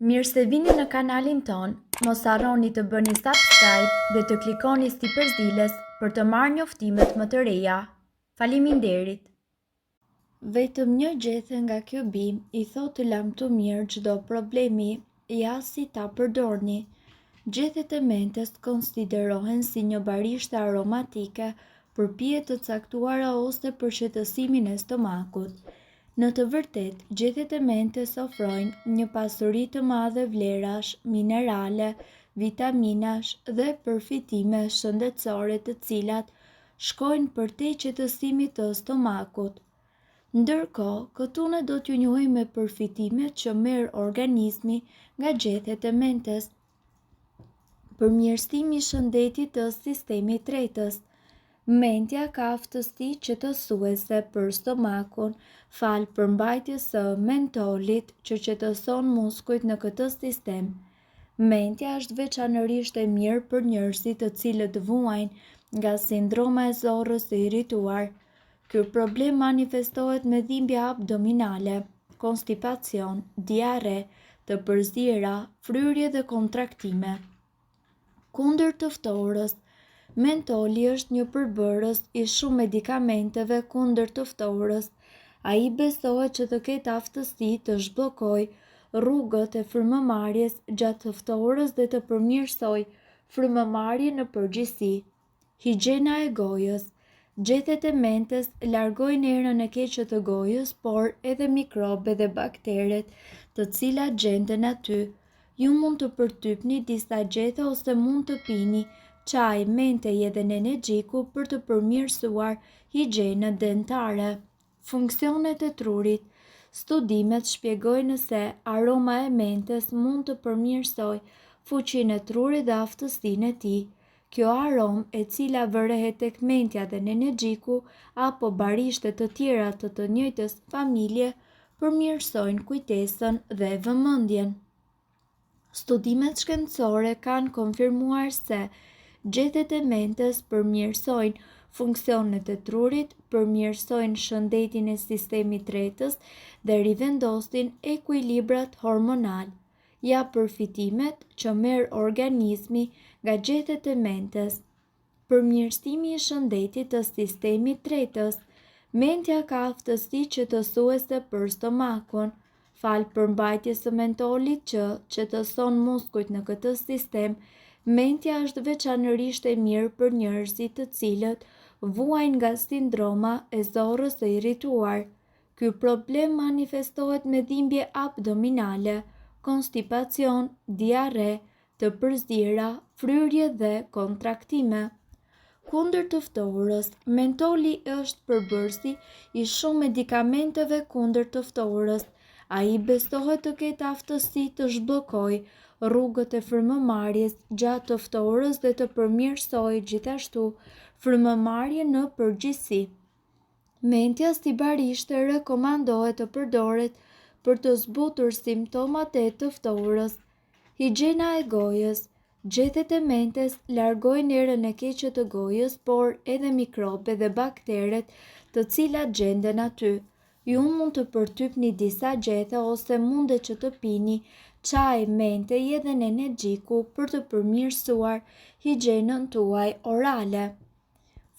Mirë se vini në kanalin ton, mos harroni të bëni subscribe dhe të klikoni si përzdiles për të marrë njoftimet më të reja. Faleminderit! Vetëm një gjethe nga kjo bimë i thotë lam të mirë çdo problemi, ja si ta përdorni. Gjethet e mentes konsiderohen si një barishte aromatike për pije të caktuara ose për shëtësimin e stomakut. Në të vërtet, gjethet e mentes ofrojnë një pasuri të madhe vlerash, minerale, vitaminash dhe përfitime shëndetësore të cilat shkojnë përtej qetësimit të stomakut. Ndërkohë, këtu ne do t'ju njohim me përfitimet që merr organizmi nga gjethet e mentes. Përmirësimi i shëndetit të sistemit tretës. Mendja ka aftësi qetësuese për stomakun, falë përmbajtjes së mentolit që qetëson muskujt në këtë sistem. Mendja është veçanërisht e mirë për njerëzit të cilët vuajnë nga sindroma e zorrës së irrituar. Ky problem manifestohet me dhimbje abdominale, konstipacion, diare, të përzira, fryrje dhe kontraktime. Kundër të ftohurës, mentoli është një përbërës i shumë medikamenteve kundër të ftohurës. Ai besohet që të ketë aftësi të zhbllokojë rrugët e frymëmarrjes gjatë të ftohurës dhe të përmirësojë frymëmarrjen në përgjithësi. Higjiena e gojës. Gjethet e mentes largojnë erën e keqe të gojës, por edhe mikrobe dhe bakteret të cilat gjenden aty. Ju mund të përtypni disa gjethe ose mund të pini çaj, mentej edhe nenexiku për të përmirësuar higjienën dentare. Funksionet e trurit. Studimet shpjegojnë se aroma e mentes mund të përmirësojë fuqinë e trurit dhe aftësinë e tij. Kjo aromë, e cila vërehet tek mentja dhe nenexiku apo barishte të tjera të njëjtës familje, përmirësojnë kujtesën dhe vëmendjen. Studimet shkencore kanë konfirmuar se gjethet e mentes përmirësojnë funksionet e trurit, përmirësojnë shëndetin e sistemit tretës dhe rivendosin ekuilibrat hormonal. Ja përfitimet që merr organizmi nga gjethet e mentes. Përmirësimi i shëndetit të sistemit tretës. Mendja ka aftësi qetësuese për stomakun. Falë përmbajtjes së mentolit që qetëson muskujt në këtë sistem, mendja është veçanërisht e mirë për njerëzit të cilët vuajnë nga sindroma e zorrës së irrituar. Ky problem manifestohet me dhimbje abdominale, konstipacion, diare, të përzira, fryrje dhe kontraktime. Kundër të ftohurës, mentoli është përbërësi i shumë medikamenteve kundër të ftohurës. Ai besohet të ketë aftësi të zhbllokojë rrugët e frymëmarrjes gjatë të ftohurës dhe të përmirësojë gjithashtu frymëmarrjen në përgjithësi. Mendja si barishte rekomandohet të përdoret për të zbutur simptomat e të ftohurës. Higjiena e gojës. Gjethet e mentes largojnë erën e keqe të gojës, por edhe mikrobe dhe bakteret të cilat gjenden aty. Ju mund të përtypni disa gjethe ose mundet që të pini çaj, mentej edhe nenexiku për të përmirësuar higjienën tuaj orale.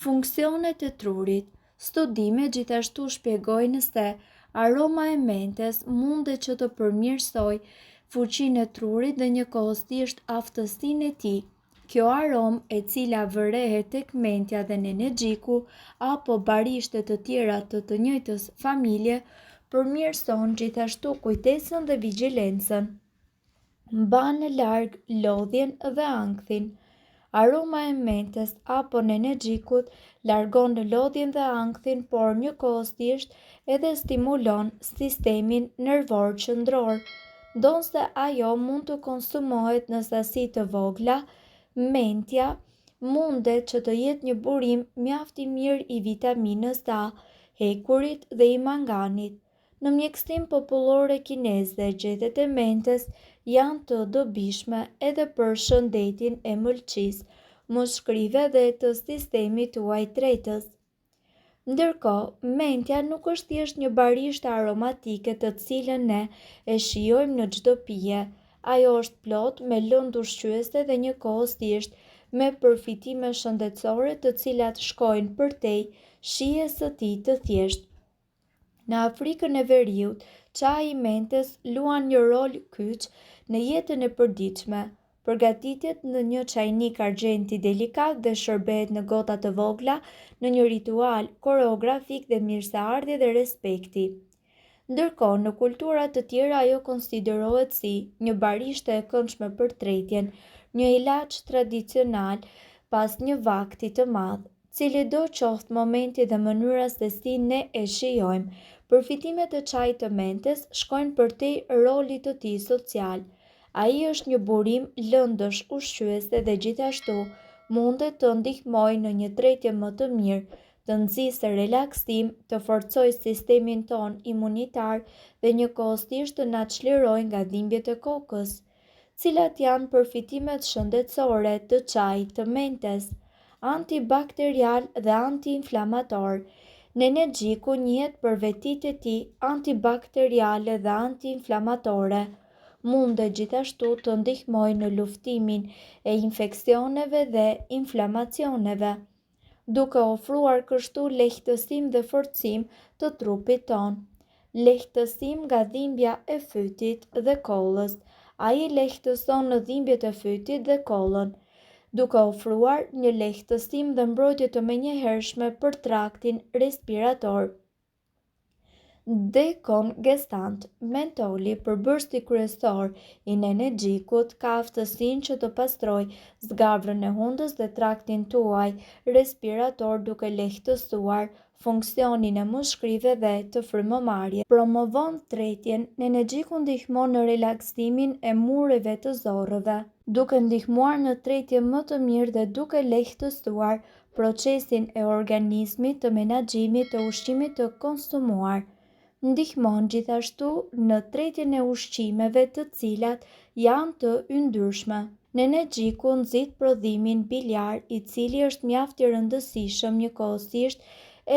Funksionet e trurit. Studimet gjithashtu shpjegojnë se aroma e mentes mundet që të përmirësojë fuqinë e trurit dhe njëkohësisht aftësinë e tij. Kjo aromë, e cila vërehet tek mentja dhe nenexiku apo barishte të tjera të njëjtës familje, përmirëson gjithashtu kujtesën dhe vigjilencën. Mban larg lodhjen dhe ankthin. Aroma e mentes apo nenexikut largon lodhjen dhe ankthin, por njëkohësisht edhe stimulon sistemin nervor qendror. Ndonse ajo mund të konsumohet në sasi të vogla, mentja mundet që të jetë një burim mjaft i mirë i vitaminës A, hekurit dhe i manganit. Në mjekësinë popullore kineze, gjethet e mentes janë të dobishme edhe për shëndetin e mëlçisë, mushkërive dhe të sistemit tuaj tretës. Ndërkohë, mentja nuk është thjesht një barishte aromatike të cilën ne e shijojmë në çdo pije. Ajo është plot me lëndë ushqyese dhe njëkohësisht me përfitime shëndetësore të cilat shkojnë përtej shijes së tij të thjeshtë. Në Afrikën e Veriut, çaji i mentes luan një rol kyç në jetën e përditshme. Përgatitet në një çajnik argjenti delikat dhe shërbehet në gota të vogla në një ritual koreografik dhe mirëseardhje dhe respekti. Ndërkohë, në kultura të tjera ajo konsiderohet si një barishte e këndshme për tretjen, një ilaç tradicional pas një vakti të madh, cili do qoftë momenti dhe mënyra se si ne e shijojmë. Përfitimet e çajit të mentes shkojnë përtej rolit të tij social. Ai është një burim lëndësh ushqyese dhe gjithashtu mundet të ndihmojë në një tretje më të mirë, të nxjisë relaksim, të forcojë sistemin ton imunitar dhe njëkohësisht të na çlirojë nga dhimbjet e kokës. Cilat janë përfitimet shëndetësore të çajit të mentes? Antibakterial dhe antiinflamator. Nenergjiku njihet për vetitë e tij antibakteriale dhe antiinflamatore. Mundet gjithashtu të ndihmojë në luftimin e infeksioneve dhe inflamacioneve, duke ofruar kështu lehtësim dhe forcim të trupit ton. Lehtësim nga dhimbja e fytit dhe kollës. Ai lehtëson në dhimbjet e fytit dhe kollën, duke ofruar një lehtësim dhe mbrojtje të menjëhershme për traktin respirator. Dekongestant. Mentoli, përbërësi kryesor i nenergjikut, ka aftësinë që të pastrojë zgavrën e hundës dhe traktin tuaj respirator duke lehtësuar funksionin e mushkërive dhe të frymëmarrjes. Promovon tretjen. Nenergjiku ndihmon në relaksimin e mureve të zorrëve, duke ndihmuar në tretje më të mirë dhe duke lehtësuar procesin e organizmit të menaxhimit të ushqimit të konsumuar. Ndihmon gjithashtu në tretjen e ushqimeve të cilat janë të yndyrshme. Nenergjiku nxit prodhimin biliar, i cili është mjaft i rëndësishëm njëkohësisht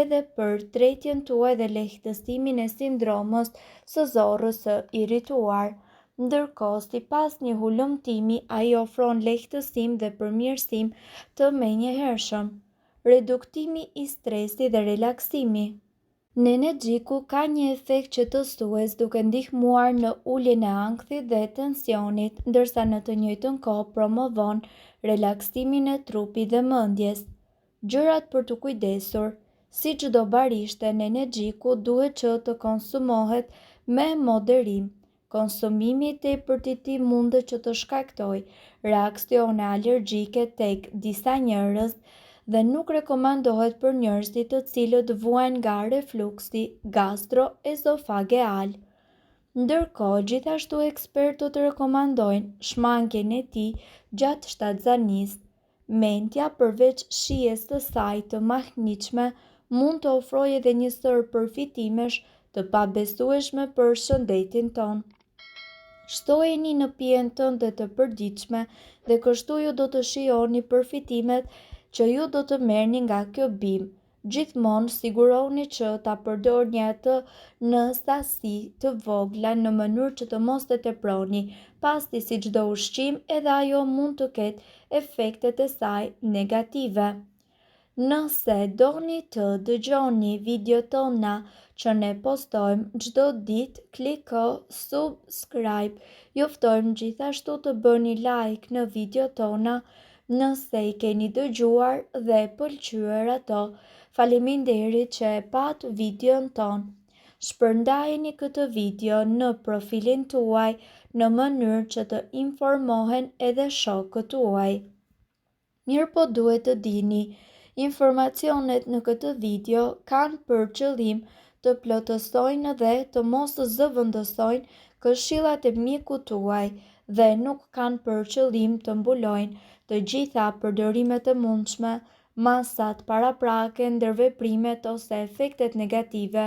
edhe për tretjen tuaj dhe lehtësimin e sindromës së zorrës së irrituar. Ndërkohë, sipas një hulumtimi, ai ofron lehtësim dhe përmirësim të menjëhershëm. Reduktimi i stresit dhe relaksimi. Nenergjiku ka një efekt qetësues duke ndihmuar në uljen e ankthit dhe tensionit, ndërsa në të njëjtën kohë promovon relaksimin e trupit dhe mendjes. Gjërat për të kujdesur. Si çdo barishte, nenergjiku duhet që të konsumohet me moderim. Konsumimi i tepërt i tij mundet që të shkaktojë reaksione alergjike tek disa njerëz dhe nuk rekomandohet për njerëzit të cilët vuajnë nga refluksi gastroezofageal. Ndërkohë, gjithashtu ekspertët rekomandojnë shmangjen e tij gjatë shtatzanisë. Mendja, përveç shijes së saj të mahnitshme, mund të ofrojë edhe një sër përfitimesh të pabesueshme për shëndetin ton. Shtojeni në pijen tënde të përditshme dhe kështu ju do të shijoni përfitimet që ju do të merrni nga kjo bimë. Gjithmonë sigurohuni që ta përdorni atë në sasi të vogla në mënyrë që të mos e teproni, pasi si çdo ushqim edhe ajo mund të ketë efektet e saj negative. Nëse doni të dëgjoni videot tona që ne postojmë çdo ditë, kliko subscribe. Ju ftojmë gjithashtu të bëni like në videot tona nëse i keni dëgjuar dhe pëlqyer ato. Faleminderit që e pat videon ton. Shpërndajeni këtë video në profilin tuaj në mënyrë që të informohen edhe shokët tuaj. Mirëpo duhet të dini, informacionet në këtë video kanë për qëllim të plotësojnë dhe të mos zëvendësojnë këshillat e mikut tuaj dhe nuk kanë për qëllim të mbulojnë të gjitha përdorimet e mundshme, masat paraprake, ndërveprimet ose efektet negative.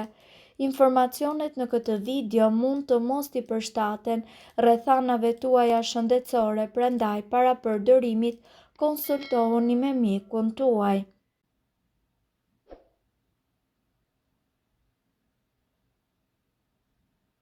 Informacionet në këtë video mund të mos t'i përshtaten rrethanave tuaja shëndetësore, prandaj para përdorimit konsultohuni me mjekun tuaj.